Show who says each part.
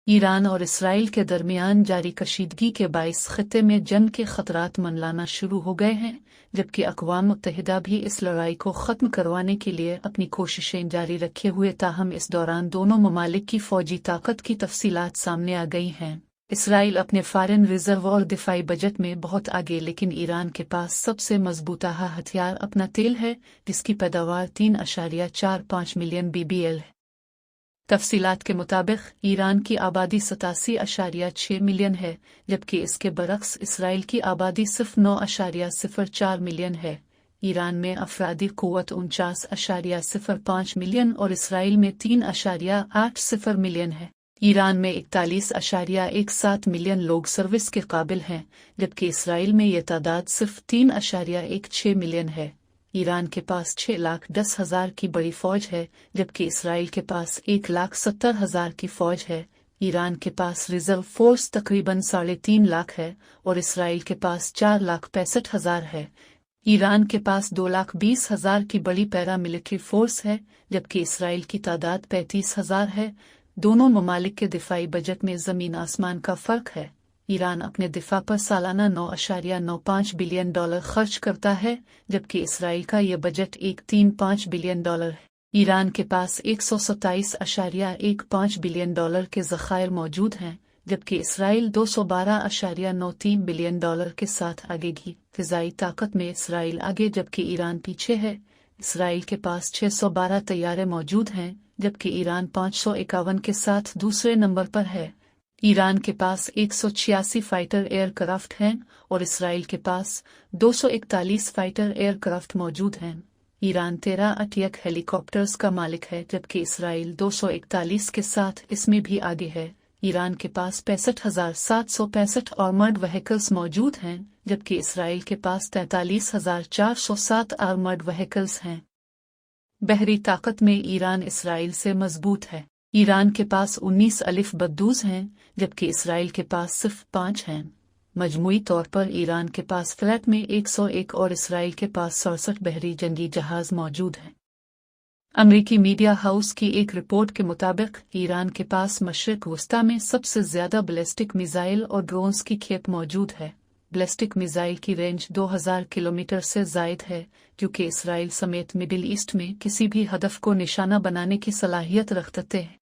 Speaker 1: Iran और Israel के दरमियान जारी कशीदगी के बाइस खत्ते में जंग के खतरात मंडलाना शुरू हो गए हैं, जबकि अक़वाम मुत्तहिदा भी इस लड़ाई को ख़त्म करवाने के लिए अपनी कोशिशें जारी रखे हुए। ताहम इस दौरान दोनों ममालिक की फ़ौजी ताकत की तफसीलात सामने आ गई हैं। इसराइल अपने फ़ॉरेन रिज़र्व और दिफाई बजट में बहुत आगे, लेकिन ईरान के पास सबसे मजबूता हथियार अपना तेल है, जिसकी पैदावार 3.45 मिलियन BBL है। तफसीलात के मुताबिक ईरान की आबादी 87.6 मिलियन है, जबकि इसके बरक्स इसराइल की आबादी सिर्फ 9.04 मिलियन है। ईरान में अफरादी क़ुव्वत 49.05 मिलियन और इसराइल में 3.80 मिलियन है। ईरान में 41.17 मिलियन लोग सर्विस के काबिल हैं, जबकि इसराइल में यह तादाद सिर्फ 3.16 मिलियन है। ईरान के पास 6,10,000 की बड़ी फौज है, जबकि इसराइल के पास 1,70,000 की फौज है। ईरान के पास रिजर्व फोर्स तकरीबन 3.5 लाख है और इसराइल के पास 4,65,000 है। ईरान के पास 2,20,000 की बड़ी पैरा मिलिट्री फोर्स है, जबकि इसराइल की तादाद 35,000 है। दोनों ममालिक के दिफाई बजट में ज़मीन आसमान का फ़र्क है। ईरान अपने दिफा पर सालाना $9.95 बिलियन खर्च करता है, जबकि इसराइल का यह बजट $135 बिलियन है। ईरान के पास $127.15 बिलियन के ज़खायर मौजूद हैं, जबकि इसराइल $212.93 बिलियन के साथ आगेगी। फ़िज़ाई ताकत में इसराइल आगे जबकि ईरान पीछे है। इसराइल के पास 612 तैयारे मौजूद हैं, जबकि ईरान 551 के साथ दूसरे नंबर पर है। ईरान के पास 186 फाइटर एयरक्राफ्ट हैं और इसराइल के पास 241 फाइटर एयरक्राफ्ट मौजूद हैं। ईरान 13 अटैक हेलीकॉप्टर्स का मालिक है, जबकि इसराइल 241 के साथ इसमें भी आगे है। ईरान के पास 65,765 आर्मर्ड व्हीकल्स मौजूद हैं, जबकि इसराइल के पास 43,407 आर्मर्ड व्हीकल्स हैं। बहरी ताकत में ईरान इसराइल से मजबूत है। ईरान के पास 19 अलिफ बद्दूज़ हैं, जबकि इसराइल के पास सिर्फ 5 हैं। मजमूई तौर पर ईरान के पास फ्लैट में 101 और इसराइल के पास 67 बहरी जंगी जहाज मौजूद हैं। अमरीकी मीडिया हाउस की एक रिपोर्ट के मुताबिक ईरान के पास मशरिक वस्ता में सबसे ज्यादा बैलिस्टिक मिसाइल और ड्रोन्स की खेप मौजूद है। बैलिस्टिक मिसाइल की रेंज 2000 किलोमीटर से जायद है, जो कि इसराइल समेत मिडिल ईस्ट में किसी भी हदफ को निशाना बनाने की सलाहियत रखते हैं।